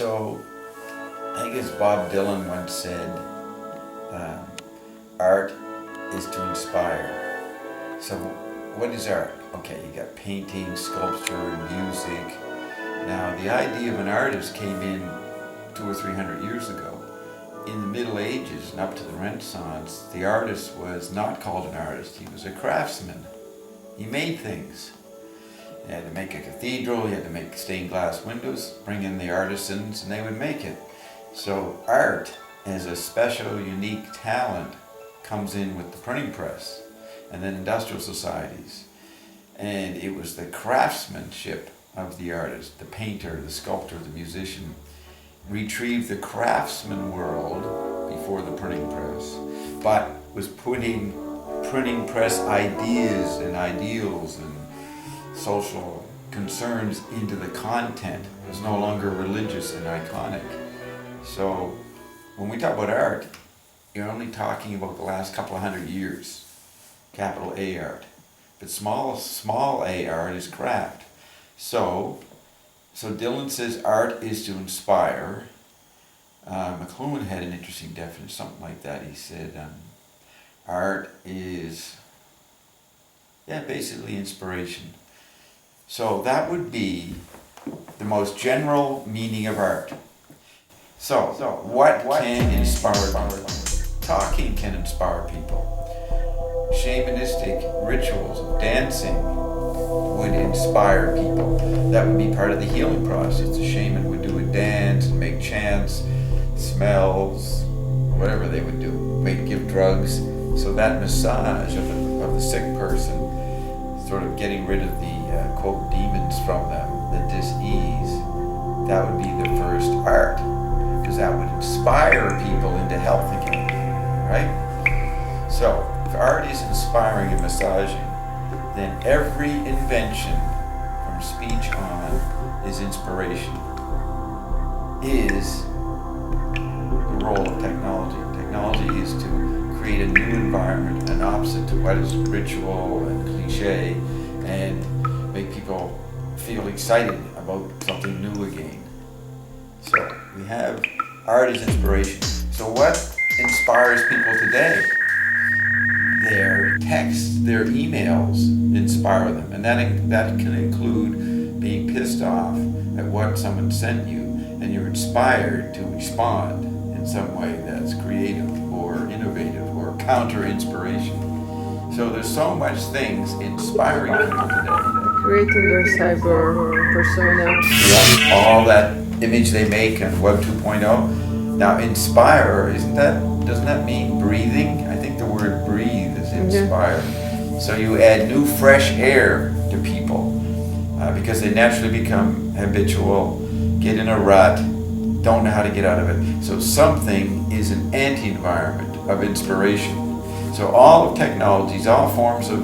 So, I guess Bob Dylan once said, art is to inspire. So, what is art? Okay, you got painting, sculpture, music. Now, the idea of an artist came in 200 or 300 years ago. In the Middle Ages and up to the Renaissance, the artist was not called an artist, he was a craftsman. He made things. You had to make a cathedral, you had to make stained glass windows, bring in the artisans, and they would make it. So art, as a special, unique talent, comes in with the printing press, and then industrial societies. And it was the craftsmanship of the artist, the painter, the sculptor, the musician, retrieved the craftsman world before the printing press, but was putting printing press ideas and ideals and social concerns into the content. It was no longer religious and iconic. So when we talk about art, you're only talking about the last couple of hundred years, capital A art. But small a art is craft. So Dylan says art is to inspire. McLuhan had an interesting definition, something like that. He said art is, basically inspiration. So that would be the most general meaning of art. So what can inspire people? Talking can inspire people. Shamanistic rituals of dancing would inspire people. That would be part of the healing process. The shaman would do a dance and make chants, smells, whatever they would do. They'd give drugs. So that massage of the sick person, sort of getting rid of the quote demons from them, the dis-ease, that would be the first art, because that would inspire people into health again, right? So if art is inspiring and massaging, then every invention from speech on is inspiration, is the role of technology. Technology is to create a new environment, an opposite to what is ritual and cliche, and make people feel excited about something new again. So we have art as inspiration. So what inspires people today? Their texts, their emails inspire them, and that can include being pissed off at what someone sent you, and you're inspired to respond in some way that's creative or innovative or counter-inspiration. So there's so much things inspiring people today. Creating their cyber persona. Yeah, all that image they make on Web 2.0. Now inspire, doesn't that mean breathing? I think the word breathe is inspire. Yeah. So you add new fresh air to people because they naturally become habitual, get in a rut, don't know how to get out of it. So something is an anti-environment of inspiration. So all of technologies, all forms of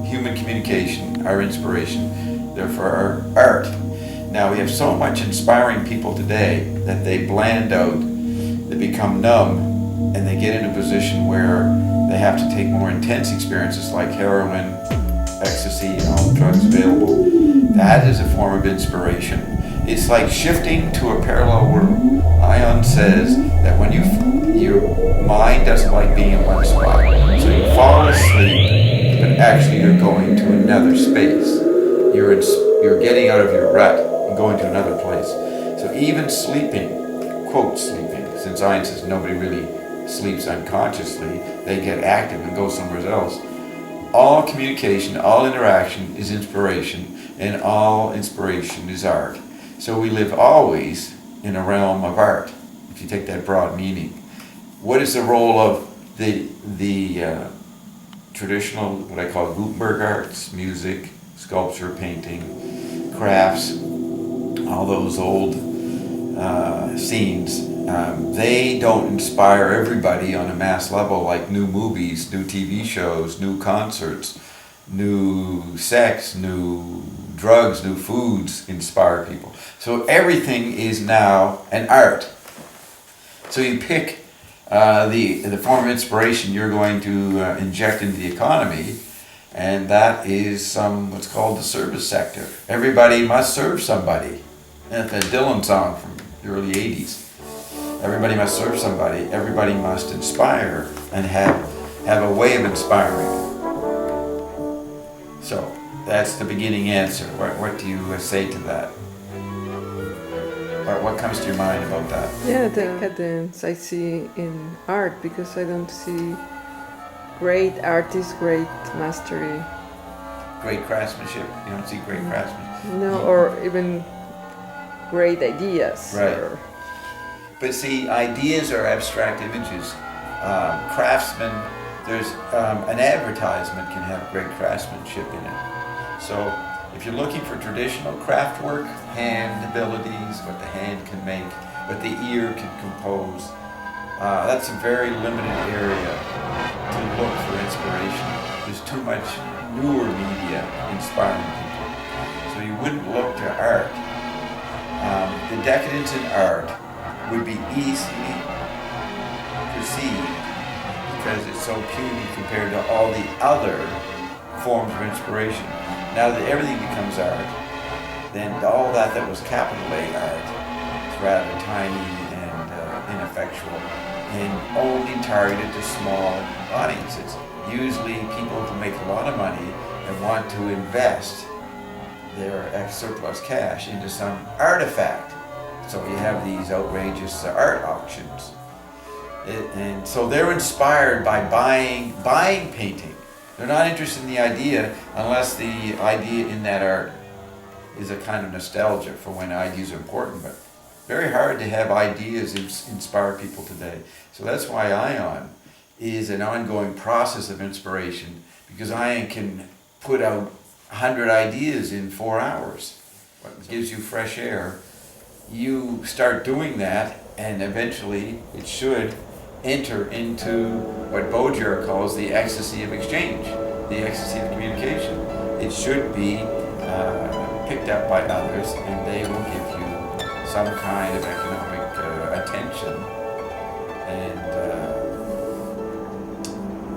human communication are inspiration, therefore are art. Now we have so much inspiring people today that they bland out, they become numb, and they get in a position where they have to take more intense experiences like heroin, ecstasy, and all the drugs available. That is a form of inspiration. It's like shifting to a parallel world. Ion says that when your mind doesn't like being in one spot, so you fall asleep, but actually you're going to another space. You're getting out of your rut and going to another place. So even sleeping, quote sleeping, since Ion says nobody really sleeps unconsciously, they get active and go somewhere else. All communication, all interaction is inspiration, and all inspiration is art. So we live always in a realm of art, if you take that broad meaning. What is the role of the traditional, what I call Gutenberg arts, music, sculpture, painting, crafts, all those old scenes? They don't inspire everybody on a mass level like new movies, new TV shows, new concerts, new sex, new drugs, new foods inspire people. So everything is now an art. So you pick the form of inspiration you're going to inject into the economy, and that is what's called the service sector. Everybody must serve somebody. That's a Dylan song from the early 80s. Everybody must serve somebody, everybody must inspire and have a way of inspiring. So that's the beginning answer. What do you say to that? What comes to your mind about that? Yeah, the decadence I see in art, because I don't see great artists, great mastery. Great craftsmanship. You don't see great craftsmanship. No, or even great ideas. Right. Or, But see, ideas are abstract images. Craftsmen, there's an advertisement can have great craftsmanship in it. So if you're looking for traditional craft work, hand abilities, what the hand can make, what the ear can compose, that's a very limited area to look for inspiration. There's too much newer media inspiring people. So you wouldn't look to art. The decadence in art would be easily perceived because it's so puny compared to all the other forms of inspiration. Now that everything becomes art, then all that was capital A art is rather tiny and ineffectual and only targeted to small audiences. Usually people who make a lot of money and want to invest their surplus cash into some artifact. So you have these outrageous art auctions. And so they're inspired by buying painting. They're not interested in the idea unless the idea in that art is a kind of nostalgia for when ideas are important, but very hard to have ideas inspire people today. So that's why ION is an ongoing process of inspiration, because ION can put out 100 ideas in 4 hours. It gives you fresh air. You start doing that, and eventually it should enter into what Baudrillard calls the ecstasy of exchange, the ecstasy of communication. It should be picked up by others, and they will give you some kind of economic attention and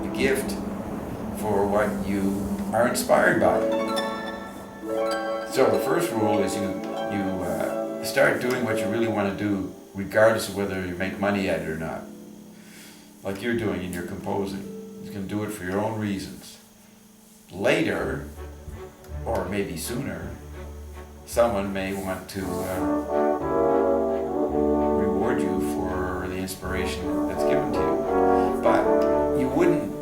a gift for what you are inspired by. So the first rule is you start doing what you really want to do, regardless of whether you make money at it or not. Like you're doing in your composing. You can do it for your own reasons. Later, or maybe sooner, someone may want to reward you for the inspiration that's given to you. But you wouldn't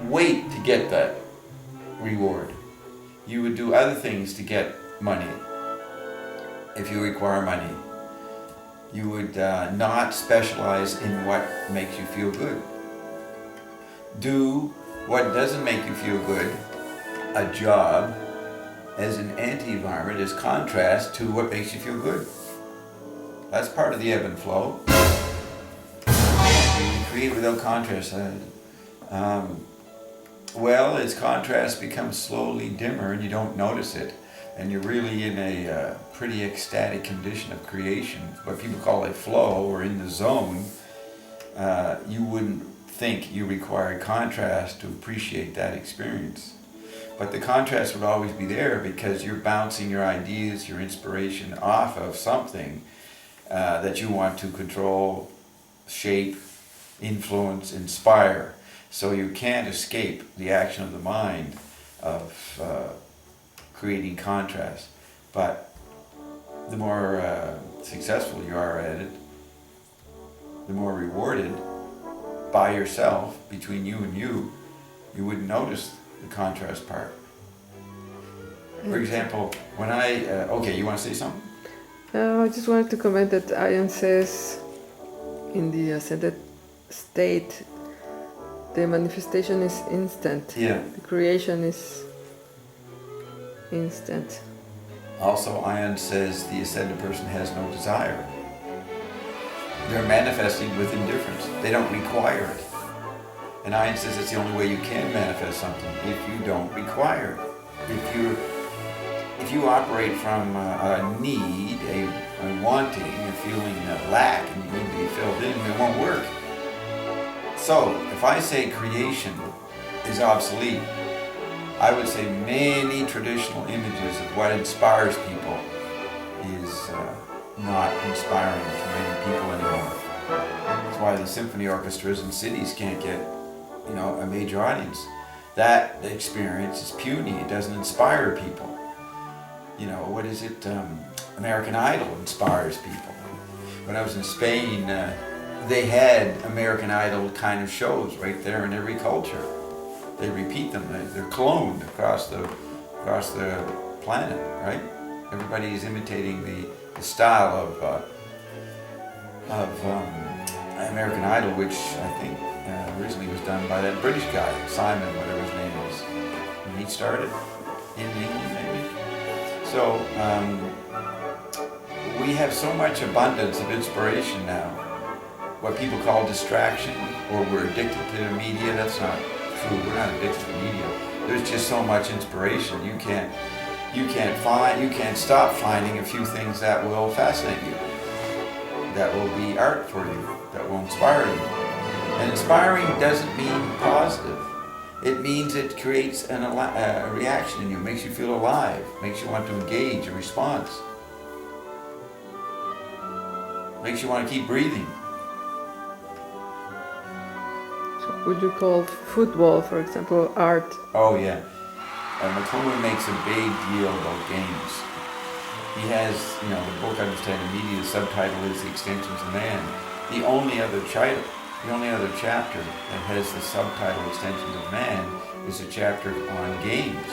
wait to get that reward. You would do other things to get money. If you require money, you would not specialize in what makes you feel good. Do what doesn't make you feel good, a job, as an anti-environment, as contrast to what makes you feel good. That's part of the ebb and flow. You create without contrast. Well, as contrast becomes slowly dimmer and you don't notice it, and you're really in a pretty ecstatic condition of creation, what people call a flow, or in the zone, you wouldn't think you require contrast to appreciate that experience. But the contrast would always be there because you're bouncing your ideas, your inspiration off of something that you want to control, shape, influence, inspire. So you can't escape the action of the mind of creating contrast. But the more successful you are at it, the more rewarded by yourself, between you and you wouldn't notice the contrast part. For example, when okay, you want to say something? I just wanted to comment that Ion says in the ascended state, the manifestation is instant. Yeah. The creation is instant. Also, Ion says the ascended person has no desire. They're manifesting with indifference. They don't require it. And Ion says it's the only way you can manifest something, if you don't require it. If you operate from a need, a wanting, a feeling of lack, and you need to be filled in, it won't work. So, if I say creation is obsolete, I would say many traditional images of what inspires people not inspiring to many people anymore. That's why the symphony orchestras in cities can't get, a major audience. That experience is puny. It doesn't inspire people. What is it? American Idol inspires people. When I was in Spain, they had American Idol kind of shows right there in every culture. They repeat them. They're cloned across the planet, right? Everybody is imitating the style of American Idol, which I think originally was done by that British guy, Simon, whatever his name is. When he started in England, maybe. So we have so much abundance of inspiration now. What people call distraction, or we're addicted to the media. That's not true. We're not addicted to media. There's just so much inspiration. You can't stop finding a few things that will fascinate you, that will be art for you, that will inspire you. And inspiring doesn't mean positive. It means it creates a reaction in you, makes you feel alive, makes you want to engage, a response. Makes you want to keep breathing. So would you call football, for example, art? Oh yeah. McLuhan makes a big deal about games. He has, the book Understanding Media, the subtitle is The Extensions of Man. The only other chapter that has the subtitle Extensions of Man is a chapter on games.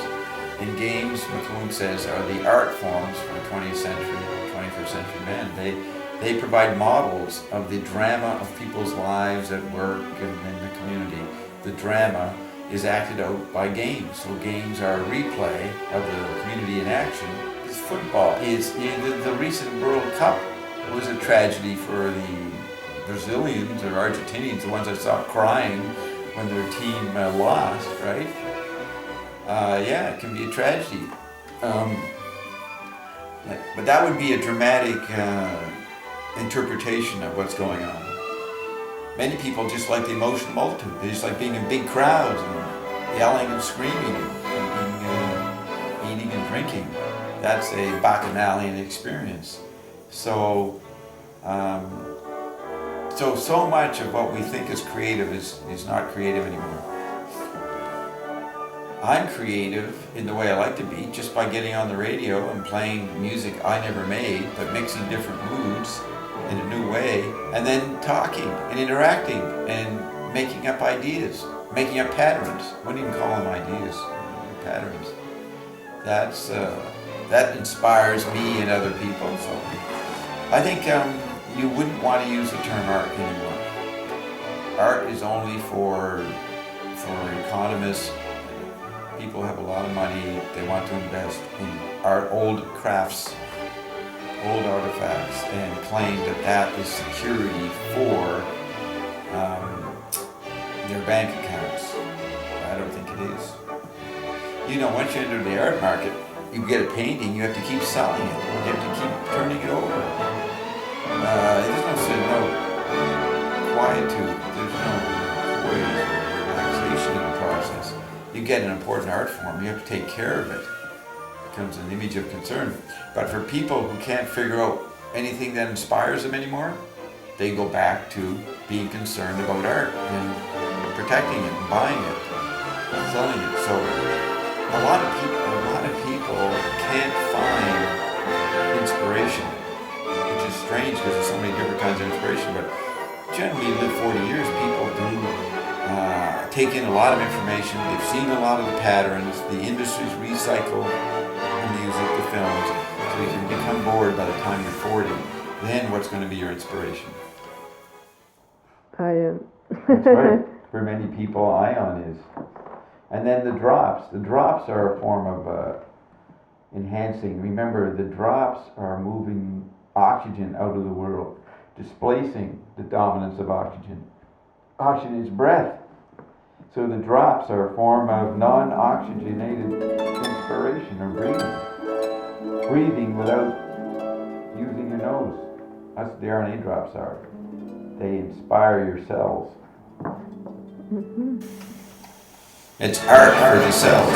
And games, McLuhan says, are the art forms for 20th century, 21st century men. They provide models of the drama of people's lives at work and in the community. The drama is acted out by games. So games are a replay of the community in action. This football is, the recent World Cup was a tragedy for the Brazilians or Argentinians, the ones that stopped crying when their team lost, right? Yeah, it can be a tragedy. But that would be a dramatic interpretation of what's going on. Many people just like the emotional multitude. They just like being in big crowds and yelling and screaming and eating and drinking. That's a bacchanalian experience. So much of what we think is creative is not creative anymore. I'm creative in the way I like to be just by getting on the radio and playing music I never made, but mixing different moods in a new way, and then talking and interacting and making up ideas, making up patterns. I wouldn't even call them ideas, patterns. That inspires me and other people. So I think you wouldn't want to use the term art anymore. Art is only for economists. People have a lot of money. They want to invest in art, old crafts, old artifacts, and claim that is security for their bank accounts. I don't think it is. Once you enter the art market, you get a painting, you have to keep selling it. You have to keep turning it over. There's no quietude. There's no poise or relaxation in the process. You get an important art form, you have to take care of it. It becomes an image of concern. But for people who can't figure out anything that inspires them anymore, they go back to being concerned about art and protecting it and buying it, and selling it. So a lot of people can't find inspiration, which is strange because there's so many different kinds of inspiration. But generally, you live 40 years, people do take in a lot of information. They've seen a lot of the patterns. The industries recycle the music, the films, so you can become bored by the time you're 40. Then what's going to be your inspiration? Ion. That's right. For many people, ion is. And then the drops. The drops are a form of enhancing. Remember, the drops are moving oxygen out of the world, displacing the dominance of oxygen. Oxygen is breath. So the drops are a form of non-oxygenated inspiration or breathing. Breathing without using your nose. That's what the RNA drops are. They inspire your cells. Mm-hmm. It's art for the cells.